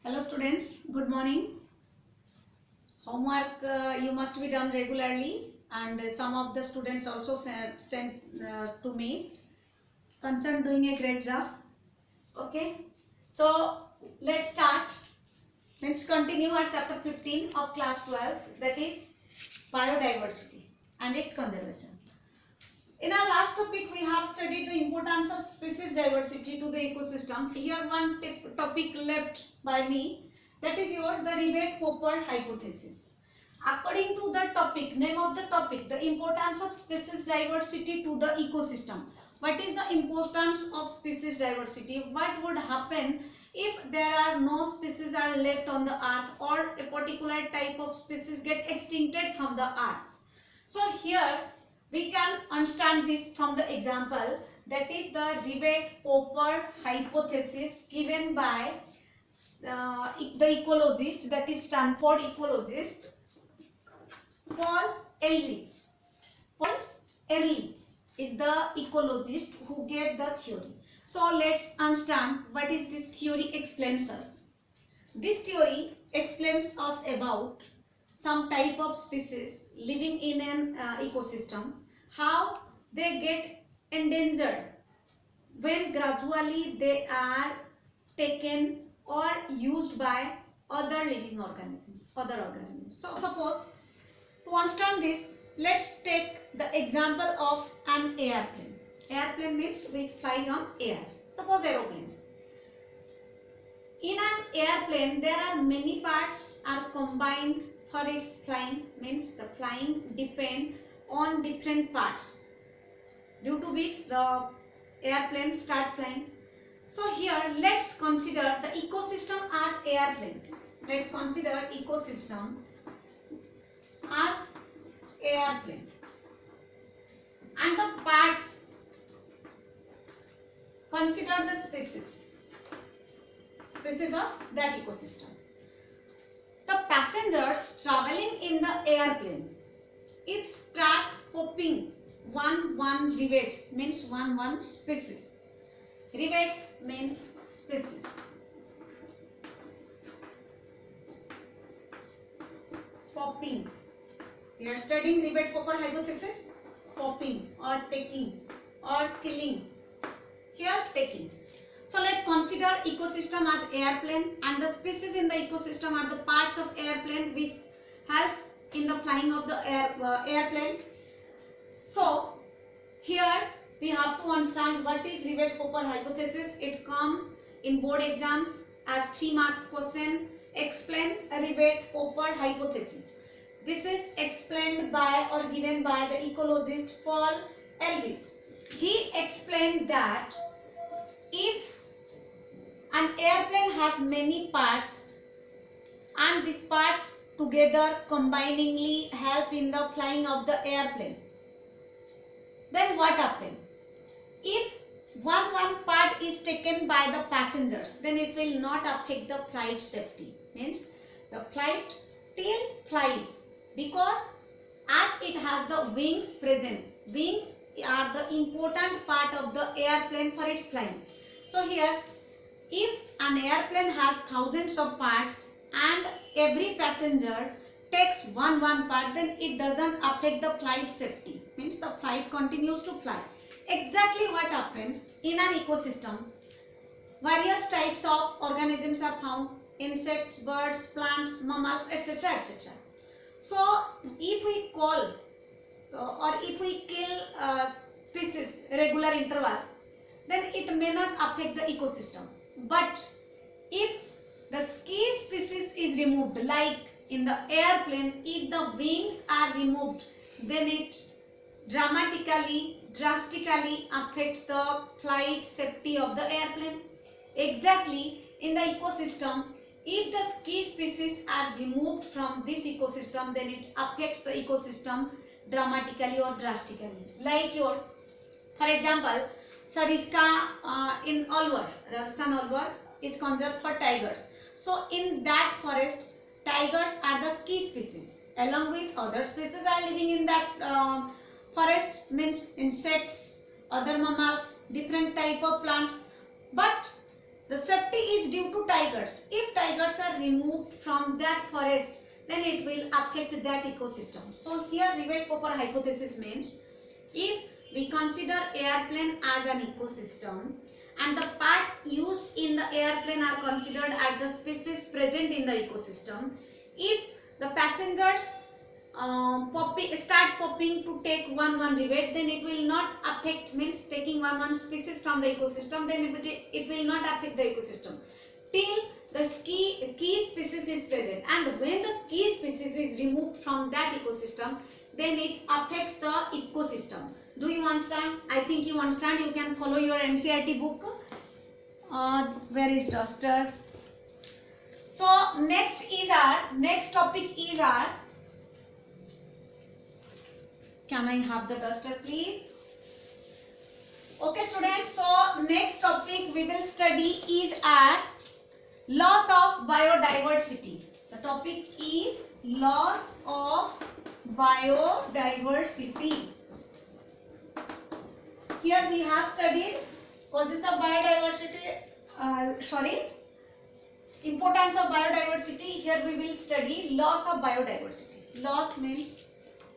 Hello students, good morning. Homework you must be done regularly, and some of the students also sent to me concerned doing a great job. Okay, so let's start. Let's continue our chapter 15 of class 12, that is biodiversity and its conservation. In our last topic, we have studied the importance of species diversity to the ecosystem. Here one topic left by me, that is the Ribet-Popper hypothesis. According to the topic, name of the topic, the importance of species diversity to the ecosystem. What is the importance of species diversity? What would happen if there are no species are left on the earth, or a particular type of species get extincted from the earth? So here we can understand this from the example, that is the Ribet-Popper hypothesis given by the ecologist, that is Stanford ecologist Paul Ehrlich. Paul Ehrlich is the ecologist who gave the theory. So let's understand what is this theory explains us. This theory explains us about some type of species living in an ecosystem, how they get endangered when gradually they are taken or used by other living organisms, So suppose, to understand this, let's take the example of an airplane. Airplane means which flies on air. Suppose aeroplane. In an airplane, there are many parts are combined for its flying, means the flying depend on different parts, due to which the airplane start flying. So here let's consider the ecosystem as airplane. Let's consider ecosystem as airplane, and the parts, consider the species of that ecosystem. The passengers traveling in the airplane, it start popping one rivets, means one species. Rivets means species. Popping. We are studying Ribet-Popper hypothesis. Popping or taking or killing. Here taking. So let's consider ecosystem as airplane, and the species in the ecosystem are the parts of airplane which helps in the flying of the airplane. So here we have to understand what is Ribet-Popper hypothesis. It come in board exams as 3 marks question. Explain Ribet-Popper hypothesis. This is explained by or given by the ecologist Paul Ehrlich. He explained that if an airplane has many parts, and these parts together combiningly help in the flying of the airplane, then what happens? If one part is taken by the passengers, then it will not affect the flight safety. Means the flight still flies, because as it has the wings present. Wings are the important part of the airplane for its flying. So here, if an airplane has thousands of parts and every passenger takes one part, then it doesn't affect the flight safety. Means the flight continues to fly. Exactly what happens in an ecosystem. Various types of organisms are found: insects, birds, plants, mammals, etc. etc. So if we call or if we kill species regular interval, then it may not affect the ecosystem. But if the key species is removed, like in the airplane, if the wings are removed, then it drastically affects the flight safety of the airplane. Exactly in the ecosystem, if the key species are removed from this ecosystem, then it affects the ecosystem dramatically or drastically. Like for example, Sariska in Alwar, Rajasthan Alwar is conserved for tigers. So in that forest, tigers are the key species. Along with other species are living in that forest, means insects, other mammals, different type of plants. But The safety is due to tigers. If tigers are removed from that forest, then it will affect that ecosystem. So here Rivett-Popper hypothesis means, if we consider airplane as an ecosystem and the parts used in the airplane are considered as the species present in the ecosystem, if the passengers start popping to take one Rivett, then it will not affect, means taking one species from the ecosystem, then it will not affect the ecosystem till the key species is present, and when the key species is removed from that ecosystem, then it affects the ecosystem. Do you understand? I think you understand. You can follow your NCERT book. Where is duster? So next topic is our, can I have the duster please? Okay students, so next topic we will study is our loss of biodiversity. The topic is loss of biodiversity. Here we have studied causes of biodiversity, importance of biodiversity. Here we will study loss of biodiversity. Loss means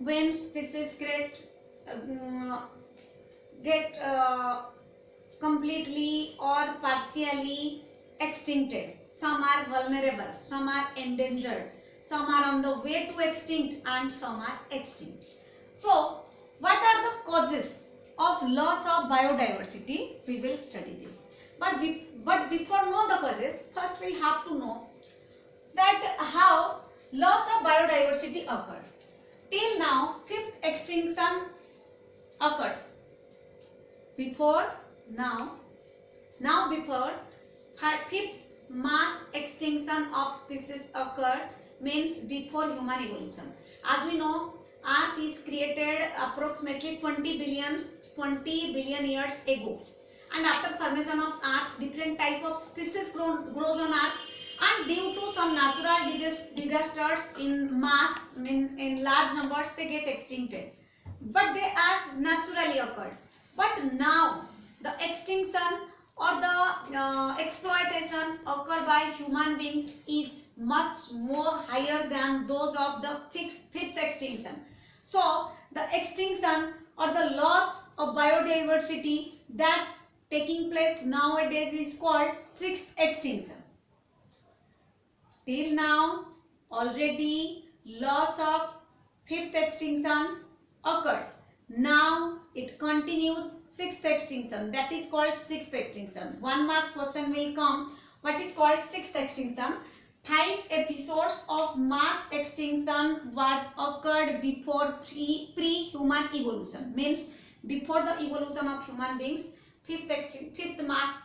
when species get completely or partially extincted. Some are vulnerable, some are endangered, some are on the way to extinct, and some are extinct. So what are the causes of loss of biodiversity? We will study this. But before know the causes, first we have to know that how loss of biodiversity occurred. Till now, fifth extinction occurs. Before fifth mass extinction of species occurred, means before human evolution. As we know, Earth is created approximately 20 billion years ago, and after formation of Earth, different type of species grows on Earth, and due to some natural disasters in mass, in large numbers, they get extincted, but they are naturally occurred. But now the extinction or the exploitation occurred by human beings is much more higher than those of the fifth extinction. So the extinction or the loss of biodiversity that taking place nowadays is called sixth extinction. Till now already loss of fifth extinction occurred. Now it continues sixth extinction, that is called sixth extinction. 1 mark question will come. What is called sixth extinction? 5 episodes of mass extinction was occurred before pre-human evolution, means before the evolution of human beings, fifth mass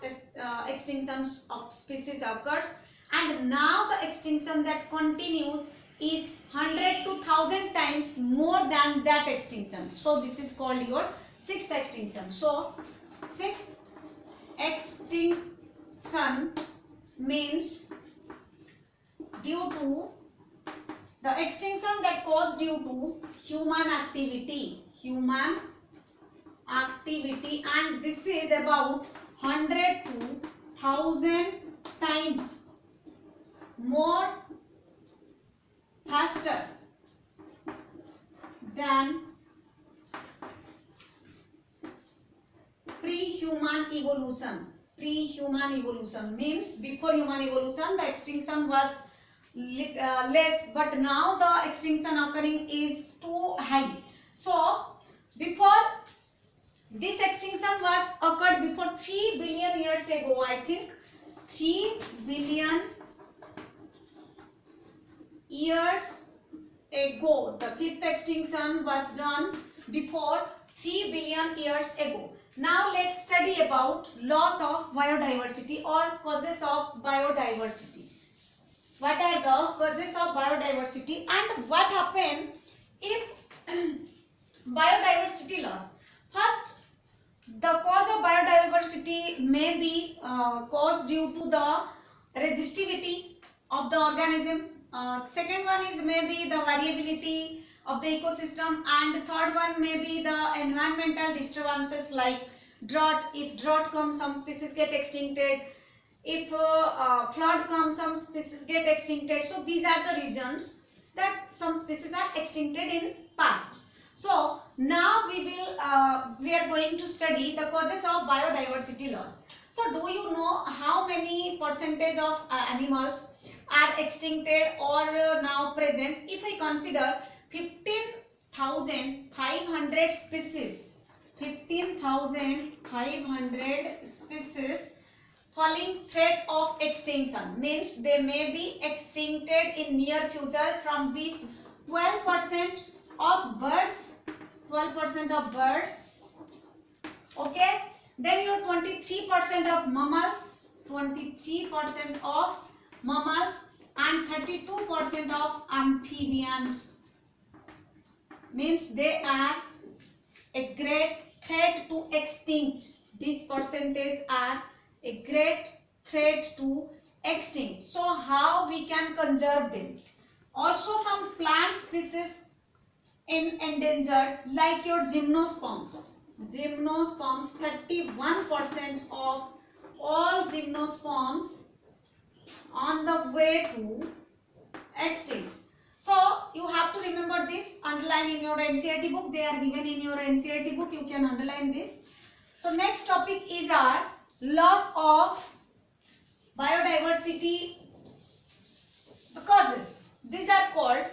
extinctions of species occurs, and now the extinction that continues is 100 to 1000 times more than that extinction. So this is called your sixth extinction. So sixth extinction means due to the extinction that caused due to human activity, and this is about 100 to 1000 times more faster than pre-human evolution. Pre-human evolution means before human evolution the extinction was less, but now the extinction occurring is too high. So before this extinction was occurred before 3 billion years ago, I think 3 billion years ago. The fifth extinction was done before 3 billion years ago. Now let's study about loss of biodiversity or causes of biodiversity. What are the causes of biodiversity and what happen if biodiversity loss? First, the cause of biodiversity may be caused due to the resistivity of the organism. Second one is maybe the variability of the ecosystem, and third one may be the environmental disturbances like drought. If drought comes, some species get extincted. if flood comes, some species get extincted. So these are the reasons that some species are extincted in past. So now we are going to study the causes of biodiversity loss. So do you know how many percentage of animals are extincted or now present? If we consider 15,500 species, 15,500 species falling threat of extinction, means they may be extincted in near future, from which 12% of birds, okay, then your 23% of mammals, 23% of mammals, and 32% of amphibians, means they are a great threat to extinct. These percentages are a great threat to extinct. So how we can conserve them? Also some plant species in endangered, like your gymnosperms. Gymnosperms, 31% of all gymnosperms on the way to extinct. So you have to remember this, underline in your NCERT book. They are given in your NCERT book. You can underline this. So next topic is our loss of biodiversity causes. These are called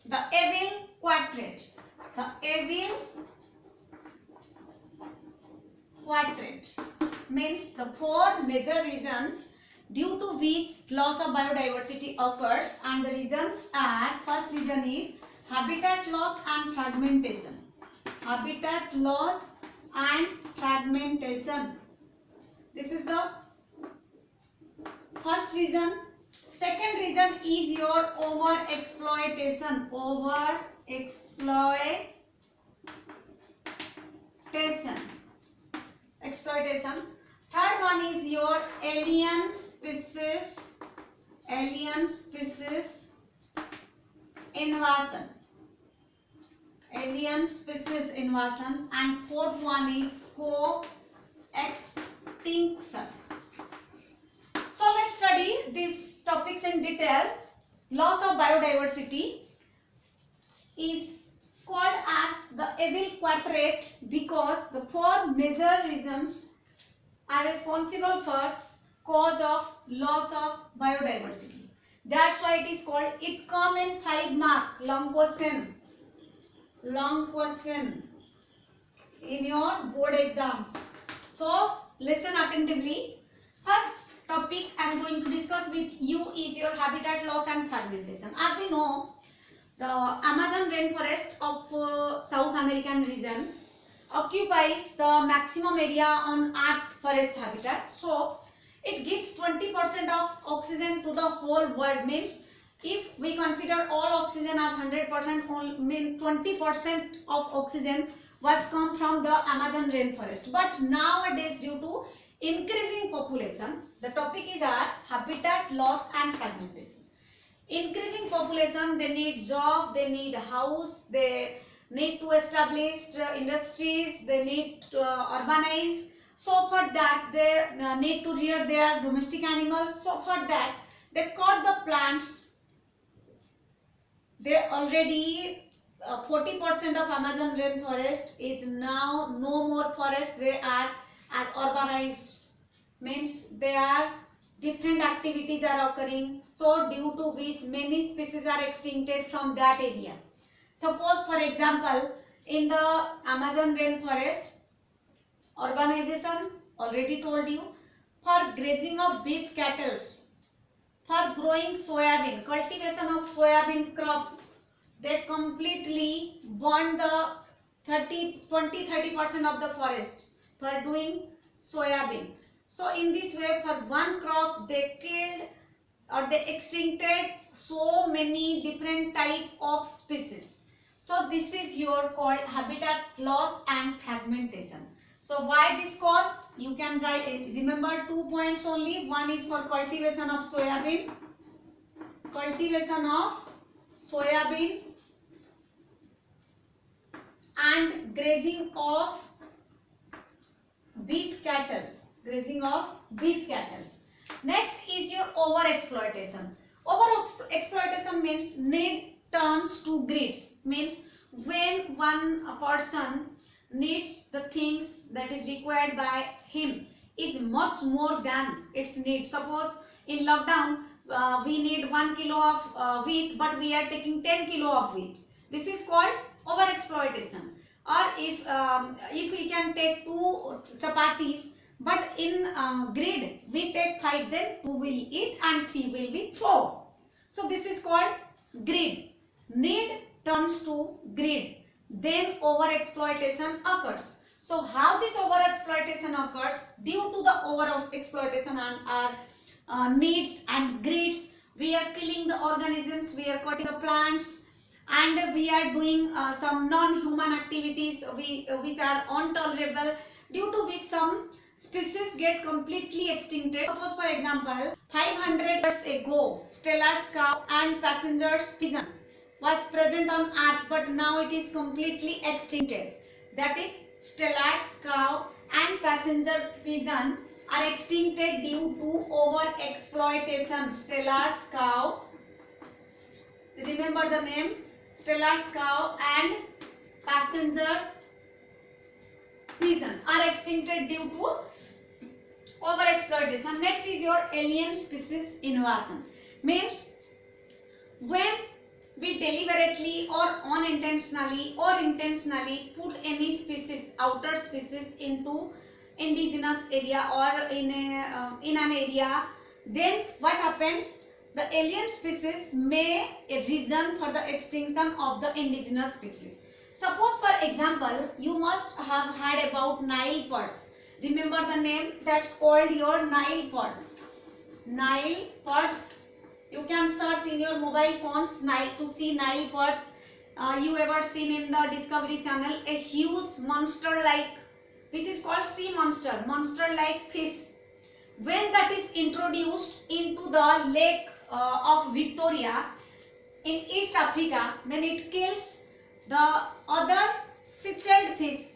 the Abel quadrant. The Abel quadrant means the four major reasons due to which loss of biodiversity occurs, and the reasons are, first reason is habitat loss and fragmentation. Habitat loss and fragmentation. This is the first reason. Second reason is your over-exploitation. Exploitation. Third one is your alien species invasion. And fourth one is co-extinction. So let's study these topics in detail. Loss of biodiversity is called as the Abel quadrant because the four major reasons are responsible for cause of loss of biodiversity. That's why it is called. It come in 5 mark, long question in your board exams. So listen attentively. First topic I am going to discuss with you is your habitat loss and fragmentation. As we know, the Amazon rainforest of South American region occupies the maximum area on earth forest habitat. So it gives 20% of oxygen to the whole world. Means if we consider all oxygen as 100%, mean 20% of oxygen was come from the Amazon rainforest. But nowadays, due to increasing population, the topic is our habitat loss and fragmentation. Increasing population, they need job, they need house, they need to establish industries, they need to urbanize. So for that they need to rear their domestic animals. So for that they cut the plants. They already 40% of Amazon rainforest is now no more forest. They are as urbanized, means they are different activities are occurring. So due to which many species are extincted from that area. Suppose for example in the Amazon rainforest, urbanization already told you, for grazing of beef cattle, for growing soybean, cultivation of soybean crop, they completely burn the 20-30% of the forest for doing soybean. So in this way, for one crop they killed or they extincted so many different type of species. So this is your called habitat loss and fragmentation. So why this cause? You can write, remember 2 points only. One is for cultivation of soybean, and grazing of beef cattle. Next is your over exploitation. Over exploitation means need turns to greeds, means when one person needs the things that is required by him is much more than its need. Suppose in lockdown we need 1 kilo of wheat, but we are taking 10 kilo of wheat. This is called over exploitation. Or if we can take 2 chapatis, but in grid we take 5, then 2 will eat and 3 will be thrown. So this is called grid. Need turns to greed, then over exploitation occurs. So how this over exploitation occurs? Due to the over exploitation and our needs and greeds, we are killing the organisms, we are cutting the plants, and we are doing some non-human activities which are intolerable, due to which some species get completely extincted. Suppose for example, 500 years ago, Stellar's cow and passenger's pigeon was present on earth, but now it is completely extincted. That is, Stellar's cow and passenger pigeon are extincted due to over exploitation. Stellar's cow, remember the name, Stellar's cow and passenger pigeon are extincted due to over exploitation. Next is your alien species invasion. Means when we deliberately or unintentionally or intentionally put any species, outer species, into indigenous area or in an area, then what happens? The alien species may a reason for the extinction of the indigenous species. Suppose for example, you must have heard about Nile perch. Remember the name? That's called your Nile perch. Nile perch. You can search in your mobile phones to see Nile perch. You ever seen in the Discovery Channel a huge monster like, which is called sea monster, monster like fish. When that is introduced into the lake of Victoria in East Africa, then it kills the other sea-shelled fish.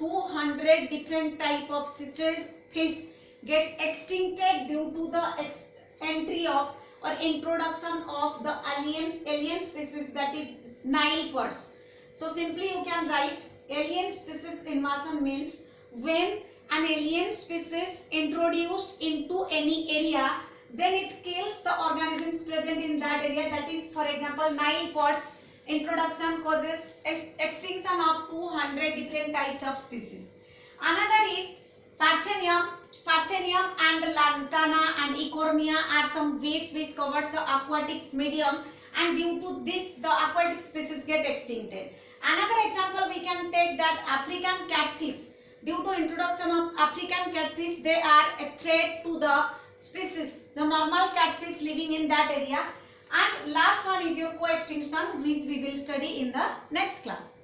200 different type of sea-shelled fish get extincted due to the entry of or introduction of the alien species, that is Nile perch. So simply you can write alien species invasion means when an alien species introduced into any area, then it kills the organisms present in that area. That is, for example, Nile perch introduction causes extinction of 200 different types of species. Another is Parthenium. Parthenium and Lantana and Ecormia are some weeds which covers the aquatic medium, and due to this the aquatic species get extincted. Another example we can take that African catfish. Due to introduction of African catfish, they are a threat to the species, the normal catfish living in that area. And last one is your co-extinction, which we will study in the next class.